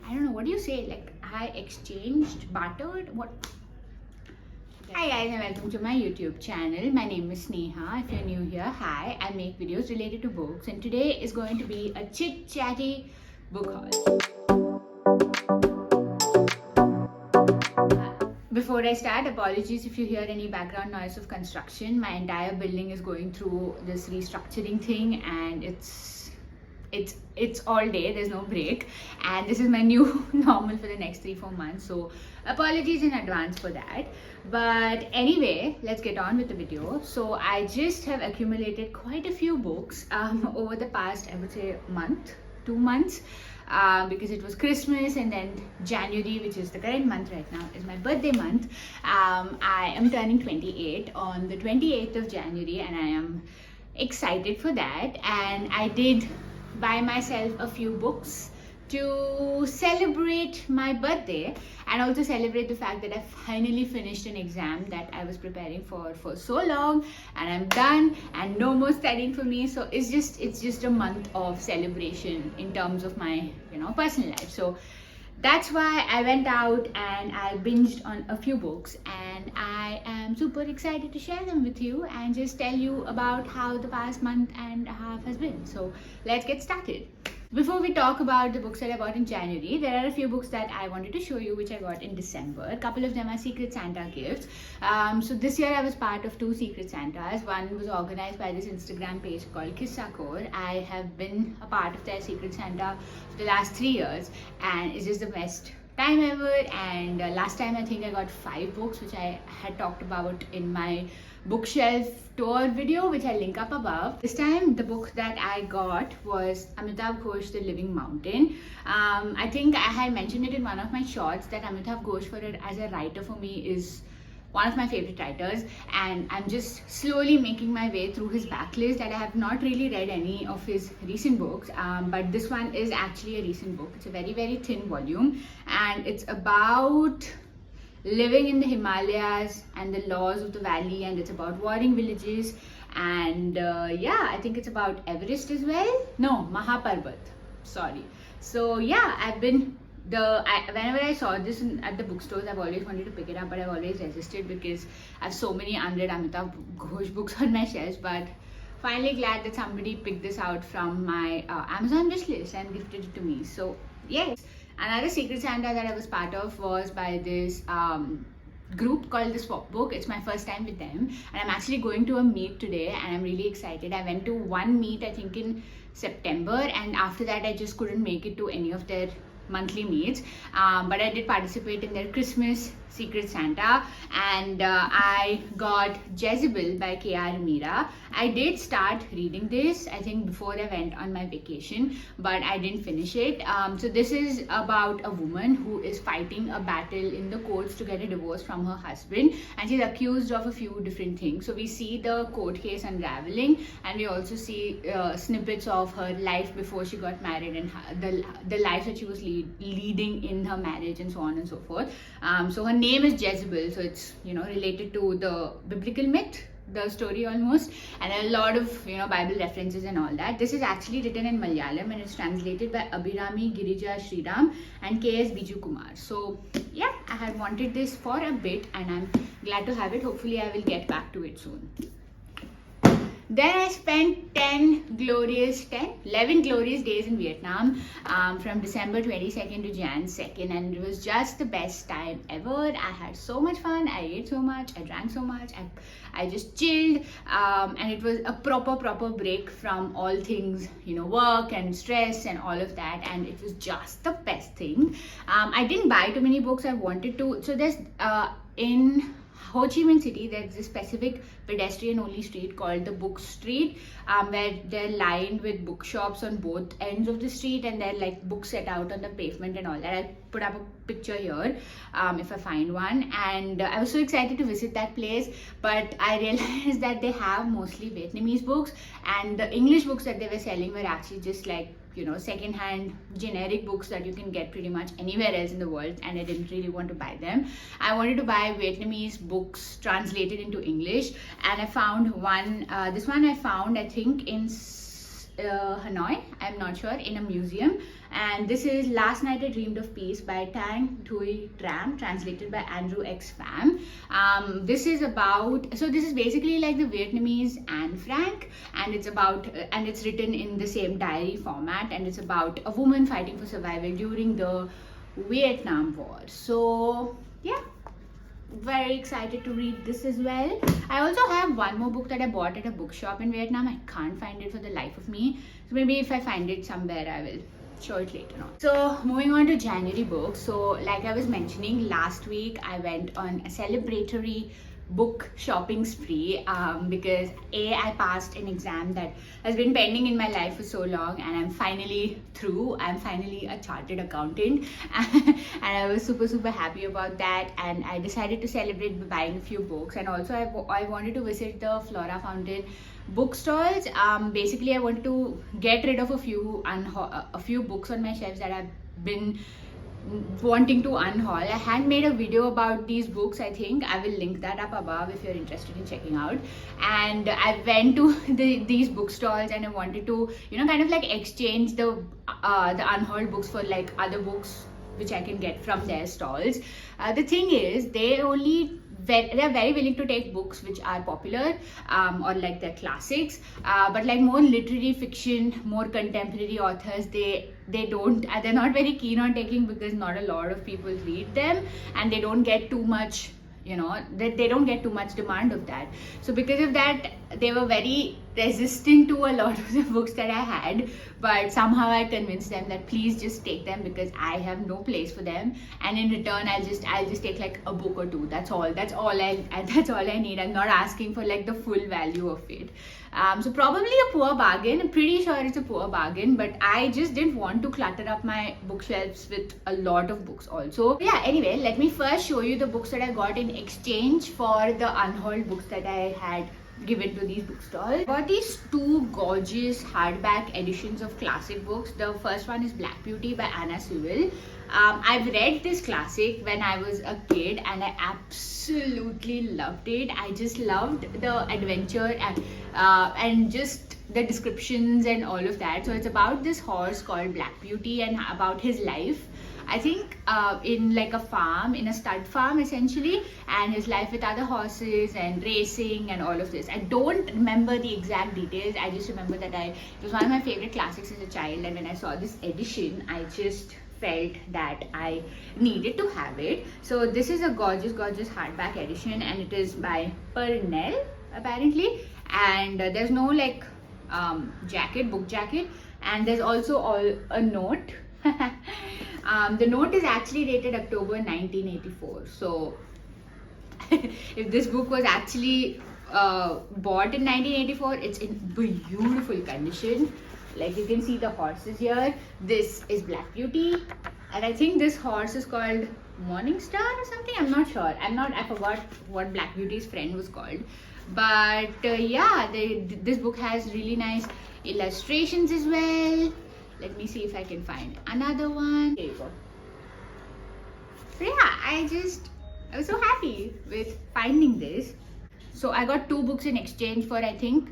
I don't know, what do you say? Like, I exchanged, bartered, what? Hi guys and welcome to my YouTube channel. My name is Sneha. If you're new here, hi. I make videos related to books and today is going to be a chit chatty book haul. Before I start, apologies if you hear any background noise of construction. My entire building is going through this restructuring thing and it's all day, there's no break, and this is my new normal for the next 3-4 months, so apologies in advance for that. But anyway, let's get on with the video. So I just have accumulated quite a few books over the past, I would say, month, 2 months, because it was Christmas and then January, which is the current month right now, is my birthday month. I am turning 28 on the 28th of January and I am excited for that, and I did buy myself a few books to celebrate my birthday and also celebrate the fact that I finally finished an exam that I was preparing for so long, and I'm done and no more studying for me. So it's just a month of celebration in terms of my personal life. So that's why I went out and I binged on a few books, and I am super excited to share them with you and just tell you about how the past month and a half has been. So let's get started. Before we talk about the books that I bought in January, there are a few books that I wanted to show you which I got in December. A couple of them are Secret Santa gifts. So this year I was part of 2 Secret Santas. One was organized by this Instagram page called Kissa Core. I have been a part of their Secret Santa for the last 3 years and it's just the best time ever. And last time I think I got 5 books, which I had talked about in my bookshelf tour video, which I'll link up above. This time the book that I got was Amitav Ghosh, The Living Mountain. I think I had mentioned it in one of my shorts that Amitav Ghosh as a writer for me is one of my favorite writers, and I'm just slowly making my way through his backlist. And I have not really read any of his recent books, but this one is actually a recent book. It's a very, very thin volume and it's about living in the Himalayas and the laws of the valley, and it's about warring villages, and yeah, I think it's about Everest as well. No, Mahaparbat, sorry. So yeah, I've been whenever I saw this at the bookstores, I've always wanted to pick it up, but I've always resisted because I have so many unread Amitav Ghosh books on my shelves. But finally glad that somebody picked this out from my Amazon wish list and gifted it to me. So yes. Another Secret Santa that I was part of was by this group called the Swap Book. It's my first time with them and I'm actually going to a meet today and I'm really excited. I went to one meet I think in September, and after that I just couldn't make it to any of their monthly meets, but I did participate in their Christmas Secret Santa, and I got Jezebel by K.R. Meera. I did start reading this I think before I went on my vacation, but I didn't finish it. So this is about a woman who is fighting a battle in the courts to get a divorce from her husband, and she's accused of a few different things. So we see the court case unraveling, and we also see snippets of her life before she got married and the life that she was leading in her marriage and so on and so forth. So her name is Jezebel, so it's related to the biblical myth, the story almost, and a lot of Bible references and all that. This is actually written in Malayalam and it's translated by Abhirami Girija Sriram and K.S. Biju Kumar. So yeah, I had wanted this for a bit and I'm glad to have it. Hopefully I will get back to it soon. Then I spent 11 glorious days in Vietnam, from December 22nd to Jan 2nd, and it was just the best time ever. I had so much fun, I ate so much, I drank so much, I just chilled, and it was a proper break from all things, work and stress and all of that, and it was just the best thing. I didn't buy too many books. I wanted to, so there's in Ho Chi Minh City, there's a specific pedestrian-only street called the Book Street, where they're lined with bookshops on both ends of the street, and they're like books set out on the pavement and all that. I'll put up a picture here if I find one. And I was so excited to visit that place, but I realized that they have mostly Vietnamese books, and the English books that they were selling were actually just like second-hand generic books that you can get pretty much anywhere else in the world, and I didn't really want to buy them. I wanted to buy Vietnamese books translated into English, and I found one. This one I found I think in Hanoi, I'm not sure, in a museum. And this is Last Night I Dreamed of Peace by Tang Thuy Tram, translated by Andrew X Pham. This is basically like the Vietnamese Anne Frank, and it's written in the same diary format, and it's about a woman fighting for survival during the Vietnam War. So yeah, very excited to read this as well. I also have one more book that I bought at a bookshop in Vietnam. I can't find it for the life of me, so maybe if I find it somewhere I will show it later on. So moving on to January books. So like I was mentioning, last week I went on a celebratory book shopping spree because I passed an exam that has been pending in my life for so long, and I'm finally through. I'm finally a chartered accountant and I was super happy about that, and I decided to celebrate by buying a few books. And also I wanted to visit the Flora Fountain bookstores. Basically I wanted to get rid of a few books on my shelves that I've been wanting to unhaul. I had made a video about these books. I think I will link that up above if you're interested in checking out. And I went to these bookstores, and I wanted to, kind of like exchange the unhauled books for like other books which I can get from their stalls. The thing is, they're very willing to take books which are popular or like they're classics, but like more literary fiction, more contemporary authors, they're not very keen on taking, because not a lot of people read them, and they don't get too much, they don't get too much demand of that. So because of that, they were very resistant to a lot of the books that I had, but somehow I convinced them that please just take them, because I have no place for them, and in return I'll just take like a book or two. That's all I need. I'm not asking for like the full value of it. So probably a poor bargain. I'm pretty sure it's a poor bargain, but I just didn't want to clutter up my bookshelves with a lot of books also. Yeah, anyway, let me first show you the books that I got in exchange for the unhauled books that I had given to these bookstores. I got these two gorgeous hardback editions of classic books. The first one is Black Beauty by Anna Sewell. I've read this classic when I was a kid, and I absolutely loved it. I just loved the adventure and just the descriptions and all of that. So it's about this horse called Black Beauty and about his life, I think in like a farm, in a stud farm essentially, and his life with other horses and racing and all of this. I don't remember the exact details. I just remember that it was one of my favorite classics as a child, and when I saw this edition, I just felt that I needed to have it. So this is a gorgeous hardback edition, and it is by Pernell apparently, and there's no like book jacket, and there's also a note. The note is actually dated October 1984. So if this book was actually bought in 1984, it's in beautiful condition. Like you can see the horses here. This is Black Beauty, and I think this horse is called Morning Star or something. I'm not sure. I forgot what Black Beauty's friend was called. But yeah, this book has really nice illustrations as well. Let me see if I can find another one. Here you go. So yeah, I was so happy with finding this. So I got 2 books in exchange for I think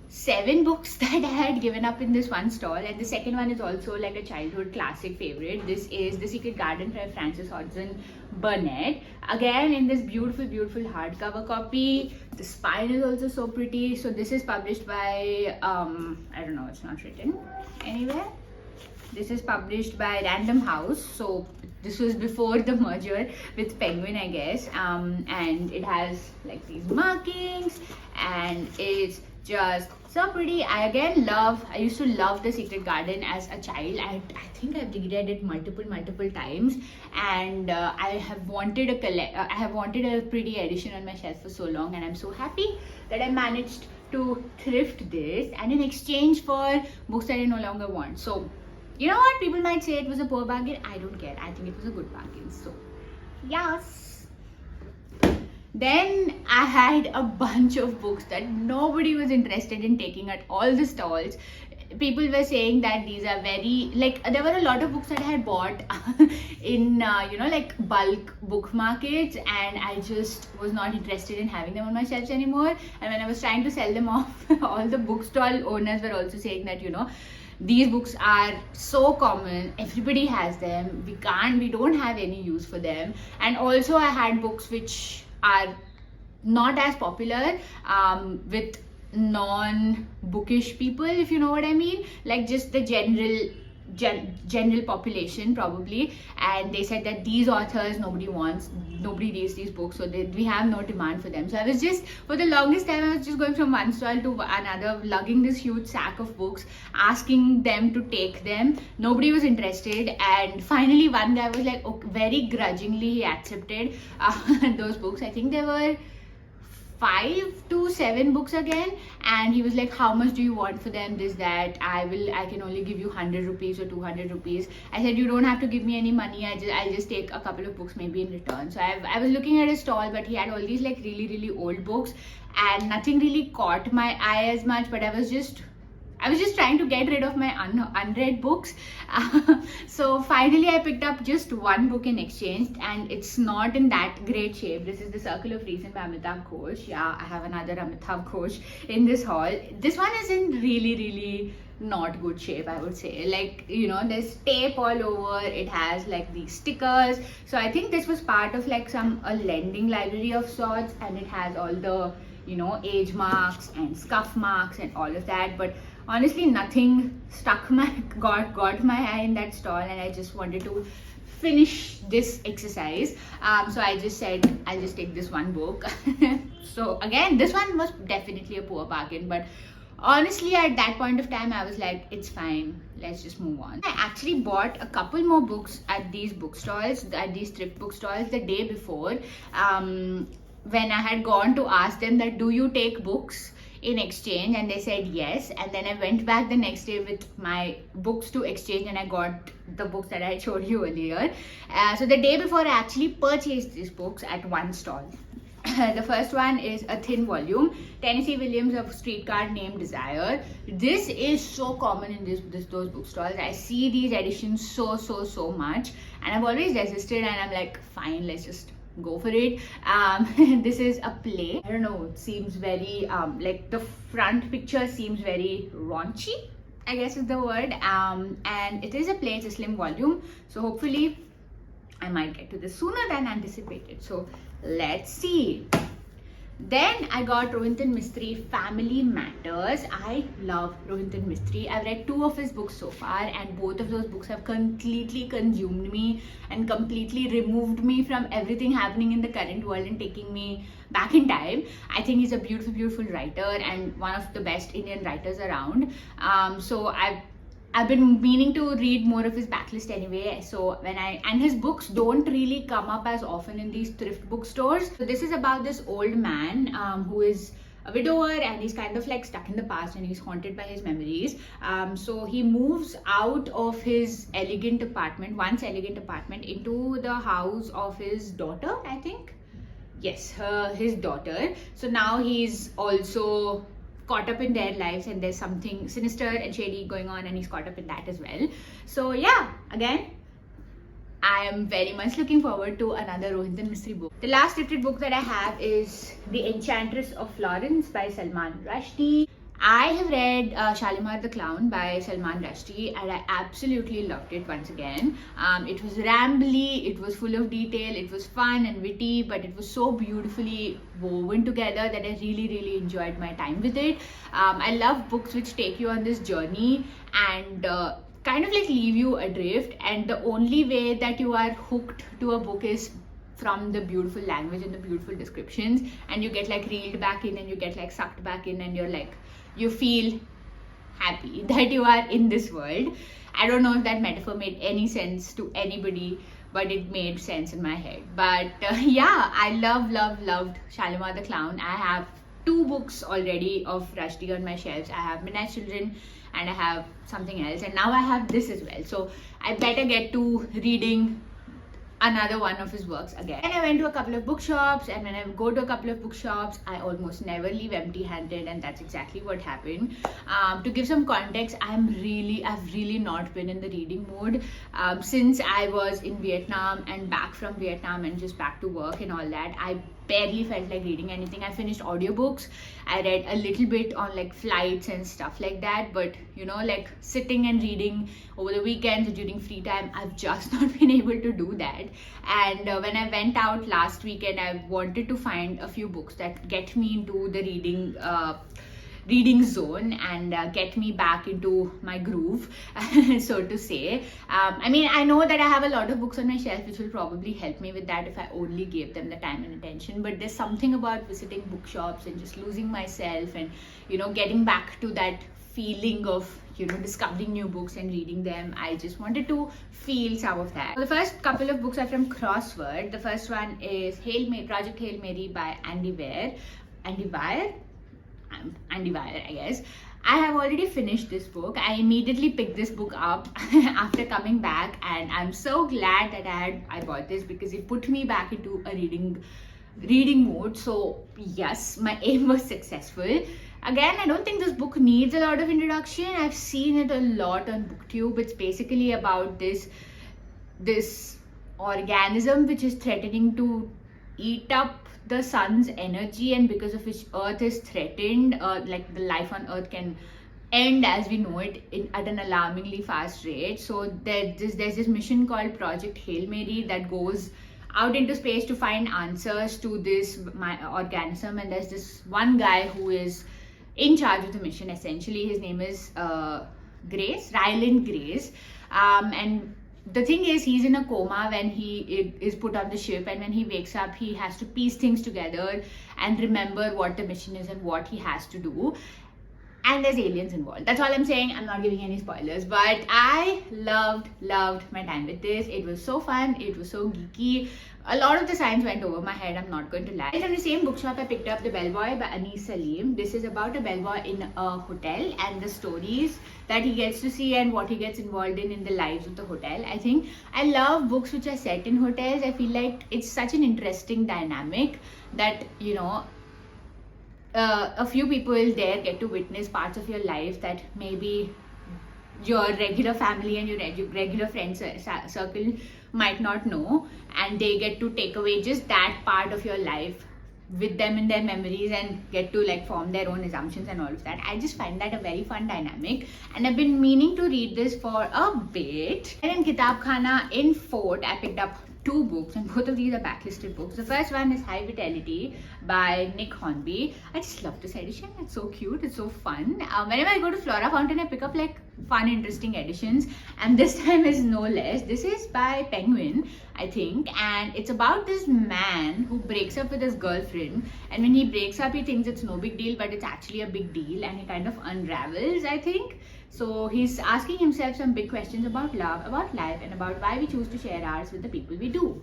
7 books that I had given up in this one stall, and the second one is also like a childhood classic favorite. This is The Secret Garden by Frances Hodgson Burnett, again in this beautiful hardcover copy. The spine is also so pretty. So this is published by I don't know, it's not written anywhere. This is published by Random House. So this was before the merger with Penguin, I guess, and it has like these markings, and it's just so pretty. I used to love The Secret Garden as a child. I think I've reread it multiple times, and I have wanted a pretty edition on my shelf for so long, and I'm so happy that I managed to thrift this, and in exchange for books that I no longer want. So you know what, people might say it was a poor bargain. I don't care. I think it was a good bargain. So yes. Then I had a bunch of books that nobody was interested in taking at all the stalls. people were saying that these are very, like, there were a lot of books that I had bought in like bulk book markets, and I just was not interested in having them on my shelves anymore. And when I was trying to sell them off, all the bookstall owners were also saying that, these books are so common, everybody has them, we don't have any use for them. And also I had books which are not as popular with non-bookish people, if you know what I mean, like just the general population probably. And they said that these authors nobody reads these books, so we have no demand for them. So I was just, for the longest time, I was just going from one stall to another, lugging this huge sack of books, asking them to take them. Nobody was interested, and finally one guy was like, okay, very grudgingly he accepted those books. I think there were 5 to 7 books again, and he was like, how much do you want for them, this, that, I can only give you 100 rupees or 200 rupees. I said, you don't have to give me any money, I'll just take a couple of books maybe in return. So I was looking at his stall, but he had all these like really old books, and nothing really caught my eye as much. But I was just trying to get rid of my unread books. So finally I picked up just one book in exchange, and it's not in that great shape. This is The Circle of Reason by Amitabh Ghosh. Yeah, I have another Amitabh Ghosh in this haul. This one is in really not good shape, I would say. Like, there's tape all over, it has like these stickers. So I think this was part of like a lending library of sorts, and it has all the age marks and scuff marks and all of that. But honestly, nothing got my eye in that stall, and I just wanted to finish this exercise. So I just said, I'll just take this one book. So again, this one was definitely a poor bargain, but honestly at that point of time I was like, it's fine, let's just move on. I actually bought a couple more books at these bookstores, at these thrift bookstores, the day before, when I had gone to ask them that, do you take books in exchange, and they said yes. And then I went back the next day with my books to exchange, and I got the books that I showed you earlier. So the day before I actually purchased these books at one stall. The first one is a thin volume, Tennessee Williams, A Streetcar Named Desire. This is so common in those bookstores. I see these editions so much, and I've always resisted, and I'm like, fine, let's just go for it. This is a play. I don't know, it seems very like the front picture seems very raunchy, I guess is the word. And it is a play, it's a slim volume, so hopefully I might get to this sooner than anticipated. So let's see. Then I got Rohinton Mistry, Family Matters. I love Rohinton Mistry. I've read 2 of his books so far, and both of those books have completely consumed me and completely removed me from everything happening in the current world and taking me back in time. I think he's a beautiful writer and one of the best Indian writers around. So I've been meaning to read more of his backlist anyway. So and his books don't really come up as often in these thrift bookstores. So this is about this old man who is a widower, and he's kind of like stuck in the past, and he's haunted by his memories. So he moves out of his once elegant apartment, into the house of his daughter, I think. Yes, his daughter. So now he's also caught up in their lives, and there's something sinister and shady going on, and he's caught up in that as well. So yeah, again, I am very much looking forward to another Rohinton Mistry book. The last thrifted book that I have is The Enchantress of Florence by Salman Rushdie. I have read Shalimar the Clown by Salman Rushdie, and I absolutely loved it once again. It was rambly, it was full of detail, it was fun and witty, but it was so beautifully woven together that I really enjoyed my time with it. I love books which take you on this journey and kind of like leave you adrift, and the only way that you are hooked to a book is from the beautiful language and the beautiful descriptions, and you get like reeled back in, and you get like sucked back in, and you're like, you feel happy that you are in this world. I don't know if that metaphor made any sense to anybody, but it made sense in my head. But yeah, I loved Shalimar the Clown. I have 2 books already of Rushdie on my shelves. I have Midnight Children and I have something else, and now I have this as well. So I better get to reading another one of his works again. And I went to a couple of bookshops, and when I go to a couple of bookshops, I almost never leave empty-handed, and that's exactly what happened. To give some context, I've really not been in the reading mood since I was in Vietnam and back from Vietnam and just back to work and all that. I barely felt like reading anything. I finished audiobooks. I read a little bit on like flights and stuff like that, but you know, like sitting and reading over the weekends or during free time, I've just not been able to do that. And when I went out last weekend, I wanted to find a few books that get me into the reading zone and get me back into my groove, so to say. I mean, I know that I have a lot of books on my shelf which will probably help me with that if I only gave them the time and attention, but there's something about visiting bookshops and just losing myself and, you know, getting back to that feeling of, you know, discovering new books and reading them. I just wanted to feel some of that. So the first couple of books are from Crossword. The first one is Project Hail Mary by Andy Weir, I guess. I have already finished this book. I immediately picked this book up after coming back, and I'm so glad that I bought this because it put me back into a reading mode. So yes, my aim was successful. Again, I don't think this book needs a lot of introduction. I've seen it a lot on BookTube. It's basically about this organism which is threatening to eat up the sun's energy, and because of which Earth is threatened, like the life on Earth can end as we know it at an alarmingly fast rate. So there's this mission called Project Hail Mary that goes out into space to find answers to this organism, and there's this one guy who is in charge of the mission. Essentially, his name is Ryland Grace, and the thing is, he's in a coma when he is put on the ship, and when he wakes up, he has to piece things together and remember what the mission is and what he has to do. And there's aliens involved. That's all I'm saying. I'm not giving any spoilers, but I loved my time with this. It was so fun. It was so geeky. A lot of the science went over my head, I'm not going to lie. From the same bookshop, I picked up The Bellboy by Anis Salim. This is about a bellboy in a hotel and the stories that he gets to see and what he gets involved in the lives of the hotel. I love books which are set in hotels. I feel like it's such an interesting dynamic that, you know, a few people there get to witness parts of your life that maybe your regular family and your regular friend circle might not know, and they get to take away just that part of your life with them in their memories and get to like form their own assumptions and all of that. I just find that a very fun dynamic, and I've been meaning to read this for a bit. And in Kitab Khana in Fort, I picked up 2 books, and both of these are backlisted books. The first one is High Vitality by Nick Hornby. I just love this edition. It's so cute. It's so fun. Whenever I go to Flora Fountain, I pick up like fun, interesting editions, and this time is no less. This is by Penguin, I think, and it's about this man who breaks up with his girlfriend, and when he breaks up, he thinks it's no big deal, but it's actually a big deal, and he kind of unravels, I think. So he's asking himself some big questions about love, about life, and about why we choose to share ours with the people we do.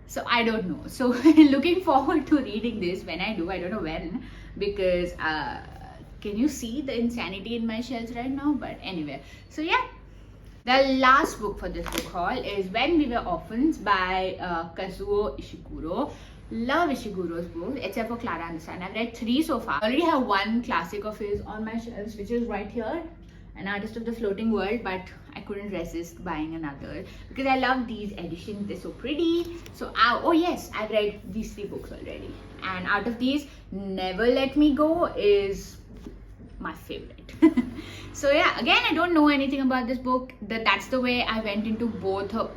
So I don't know. So looking forward to reading this when I do. I don't know when, because can you see the insanity in my shelves right now? But anyway, so yeah. The last book for this book haul is When We Were Orphans by Kazuo Ishiguro. Love Ishiguro's books, except for Clara and the Sun. I've read 3 so far. I already have one classic of his on my shelves, which is right here, An Artist of the Floating World, but I couldn't resist buying another because I love these editions. They're so pretty. So, oh yes, I've read these 3 books already. And out of these, Never Let Me Go is my favorite. So yeah, again, I don't know anything about this book. That's the way I went into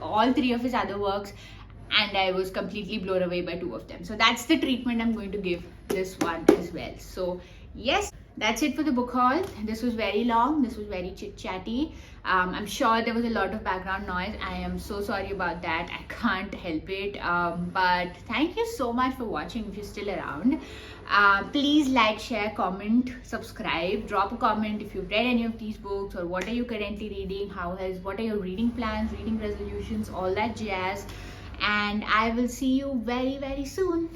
all 3 of his other works, and I was completely blown away by 2 of them. So that's the treatment I'm going to give this one as well. So yes, that's it for the book haul. This was very long. This was very chit-chatty. I'm sure there was a lot of background noise. I am so sorry about that. I can't help it. But thank you so much for watching if you're still around. Please like, share, comment, subscribe. Drop a comment if you've read any of these books, or what are you currently reading, what are your reading plans, reading resolutions, all that jazz. And I will see you very, very soon.